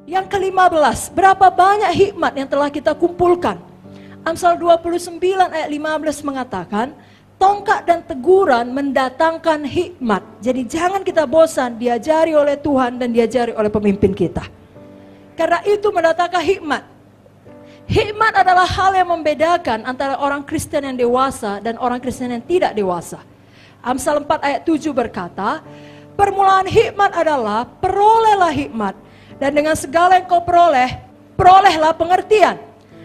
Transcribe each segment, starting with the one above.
Yang ke-15, berapa banyak hikmat yang telah kita kumpulkan? Amsal 29 ayat 15 mengatakan, tongkat dan teguran mendatangkan hikmat. Jadi jangan kita bosan diajari oleh Tuhan dan diajari oleh pemimpin kita. Karena itu mendatangkan hikmat. Hikmat adalah hal yang membedakan antara orang Kristen yang dewasa dan orang Kristen yang tidak dewasa. Amsal 4 ayat 7 berkata, permulaan hikmat adalah perolehlah hikmat, dan dengan segala yang kau peroleh, perolehlah pengertian.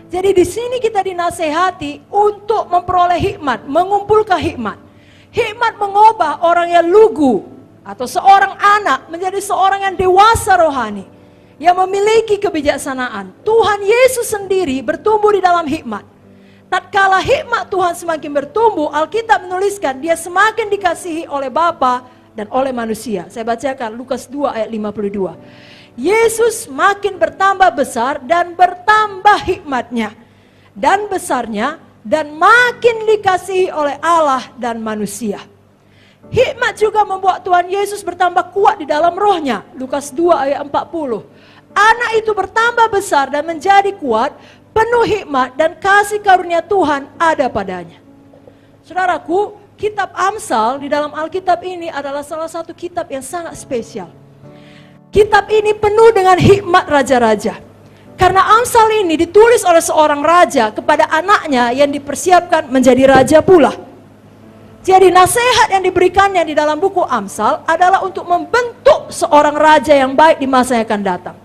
Jadi di sini kita dinasehati untuk memperoleh hikmat, mengumpulkan hikmat. Hikmat mengubah orang yang lugu atau seorang anak menjadi seorang yang dewasa rohani, yang memiliki kebijaksanaan. Tuhan Yesus sendiri bertumbuh di dalam hikmat. Tatkala hikmat Tuhan semakin bertumbuh, Alkitab menuliskan dia semakin dikasihi oleh Bapa dan oleh manusia. Saya bacakan Lukas 2 ayat 52. Yesus makin bertambah besar dan bertambah hikmatnya dan besarnya, dan makin dikasihi oleh Allah dan manusia. Hikmat juga membuat Tuhan Yesus bertambah kuat di dalam rohnya. Lukas 2 ayat 40. Anak itu bertambah besar dan menjadi kuat, penuh hikmat dan kasih karunia Tuhan ada padanya. Saudaraku, kitab Amsal di dalam Alkitab ini adalah salah satu kitab yang sangat spesial. Kitab ini penuh dengan hikmat raja-raja. Karena Amsal ini ditulis oleh seorang raja kepada anaknya yang dipersiapkan menjadi raja pula. Jadi nasihat yang diberikannya di dalam buku Amsal adalah untuk membentuk seorang raja yang baik di masa yang akan datang.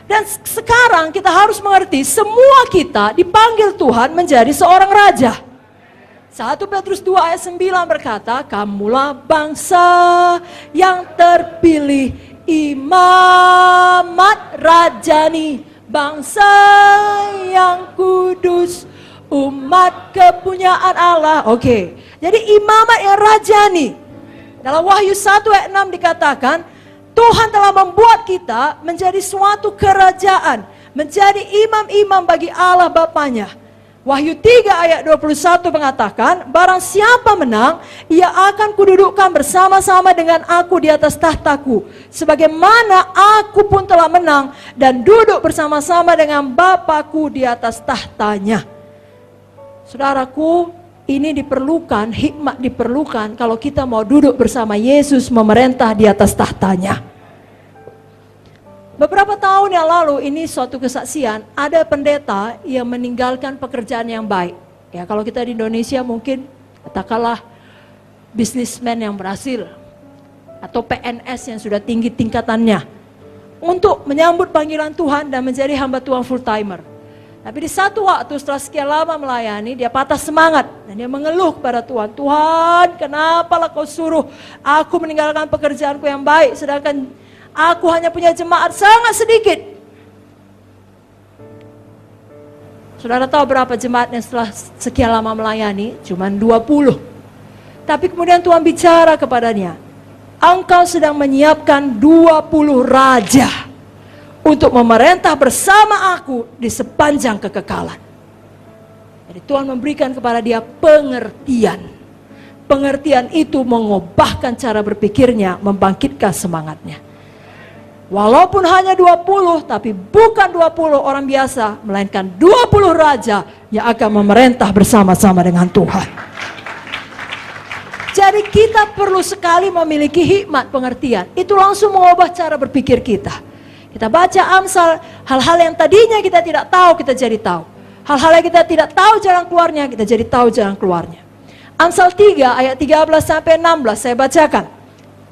Dan sekarang kita harus mengerti, semua kita dipanggil Tuhan menjadi seorang raja. 1 Petrus 2 ayat 9 berkata, kamulah bangsa yang terpilih, imamat rajani, bangsa yang kudus, umat kepunyaan Allah. Oke. Jadi imamat yang rajani. Dalam Wahyu 1 ayat 6 dikatakan, Tuhan telah membuat kita menjadi suatu kerajaan, menjadi imam-imam bagi Allah Bapanya. Wahyu 3 ayat 21 mengatakan, barang siapa menang, ia akan kududukkan bersama-sama dengan aku di atas tahtaku, sebagaimana aku pun telah menang dan duduk bersama-sama dengan Bapakku di atas tahtanya. Saudaraku, ini diperlukan, hikmat diperlukan kalau kita mau duduk bersama Yesus memerintah di atas tahtanya. Beberapa tahun yang lalu, ini suatu kesaksian, ada pendeta yang meninggalkan pekerjaan yang baik. Ya, kalau kita di Indonesia mungkin katakanlah bisnismen yang berhasil atau PNS yang sudah tinggi tingkatannya untuk menyambut panggilan Tuhan dan menjadi hamba Tuhan full timer. Tapi di satu waktu setelah sekian lama melayani, dia patah semangat dan dia mengeluh kepada Tuhan. Tuhan, kenapalah kau suruh aku meninggalkan pekerjaanku yang baik, sedangkan aku hanya punya jemaat sangat sedikit. Saudara tahu berapa jemaatnya setelah sekian lama melayani? Cuma 20. Tapi kemudian Tuhan bicara kepadanya, engkau sedang menyiapkan 20 raja untuk memerintah bersama aku di sepanjang kekekalan. Jadi Tuhan memberikan kepada dia pengertian. Pengertian itu mengubahkan cara berpikirnya, membangkitkan semangatnya. Walaupun hanya 20, tapi bukan 20 orang biasa, melainkan 20 raja yang akan memerintah bersama-sama dengan Tuhan. Jadi kita perlu sekali memiliki hikmat pengertian. Itu langsung mengubah cara berpikir kita. Kita baca Amsal, hal-hal yang tadinya kita tidak tahu, kita jadi tahu. Hal-hal yang kita tidak tahu jalan keluarnya, kita jadi tahu jalan keluarnya. Amsal 3 ayat 13 sampai 16 saya bacakan.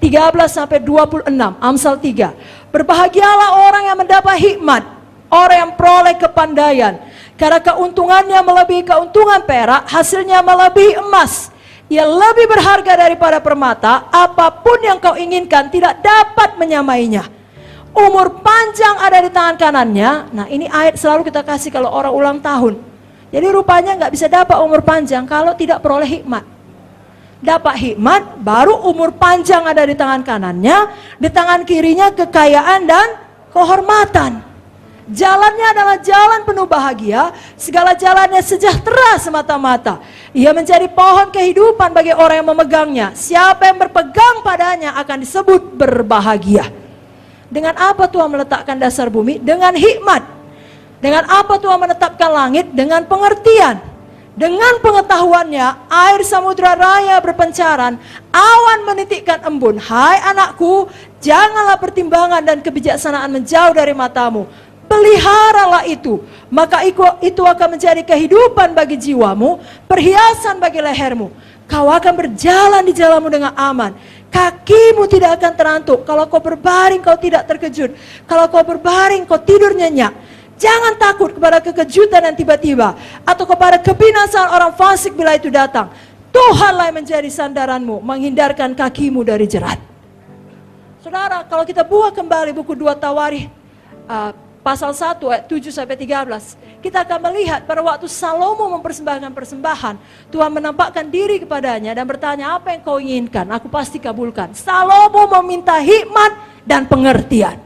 13 sampai 26, Amsal 3. Berbahagialah orang yang mendapat hikmat, orang yang peroleh kepandaian, karena keuntungannya melebihi keuntungan perak, hasilnya melebihi emas. Ia lebih berharga daripada permata, apapun yang kau inginkan tidak dapat menyamainya. Umur panjang ada di tangan kanannya. Nah, ini ayat selalu kita kasih kalau orang ulang tahun. Jadi rupanya nggak bisa dapat umur panjang kalau tidak peroleh hikmat. Dapat hikmat, baru umur panjang ada di tangan kanannya, di tangan kirinya kekayaan dan kehormatan. Jalannya adalah jalan penuh bahagia, segala jalannya sejahtera semata-mata. Ia menjadi pohon kehidupan bagi orang yang memegangnya. Siapa yang berpegang padanya akan disebut berbahagia. Dengan apa Tuhan meletakkan dasar bumi? Dengan hikmat. Dengan apa Tuhan menetapkan langit? Dengan pengertian. Dengan pengetahuannya, air samudra raya berpencaran, awan menitikkan embun. Hai anakku, janganlah pertimbangan dan kebijaksanaan menjauh dari matamu. Peliharalah itu, maka itu akan menjadi kehidupan bagi jiwamu, perhiasan bagi lehermu. Kau akan berjalan di jalanmu dengan aman. Kakimu tidak akan terantuk. Kalau kau berbaring, kau tidak terkejut. Kalau kau berbaring, kau tidur nyenyak. Jangan takut kepada kekejutan yang tiba-tiba, atau kepada kebinasaan orang fasik bila itu datang. Tuhanlah yang menjadi sandaranmu, menghindarkan kakimu dari jerat. Saudara, kalau kita buka kembali buku 2 Tawarikh, pasal 1 ayat 7-13, kita akan melihat pada waktu Salomo mempersembahkan persembahan, Tuhan menampakkan diri kepadanya dan bertanya, apa yang kau inginkan? Aku pasti kabulkan. Salomo meminta hikmat dan pengertian.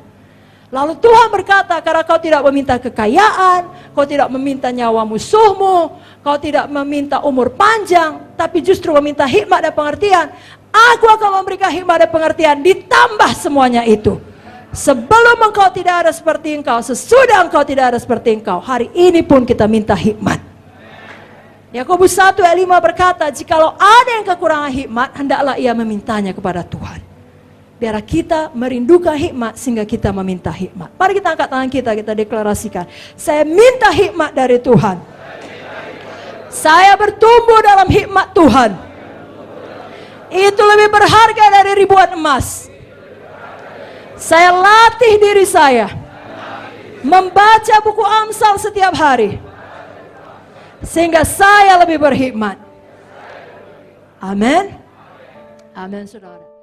Lalu Tuhan berkata, karena kau tidak meminta kekayaan, kau tidak meminta nyawa musuhmu, kau tidak meminta umur panjang, tapi justru meminta hikmat dan pengertian, aku akan memberikan hikmat dan pengertian ditambah semuanya itu. Sebelum engkau tidak ada seperti engkau, sesudah engkau tidak ada seperti engkau. Hari ini pun kita minta hikmat. Yakobus 1 ayat 5 berkata, jikalau ada yang kekurangan hikmat, hendaklah ia memintanya kepada Tuhan. Biar kita merindukan hikmat sehingga kita meminta hikmat. Mari kita angkat tangan kita deklarasikan. Saya minta hikmat dari Tuhan. Saya bertumbuh dalam hikmat Tuhan. Itu lebih berharga dari ribuan emas. Saya latih diri saya membaca buku Amsal setiap hari, sehingga saya lebih berhikmat. Amin. Amin, saudara.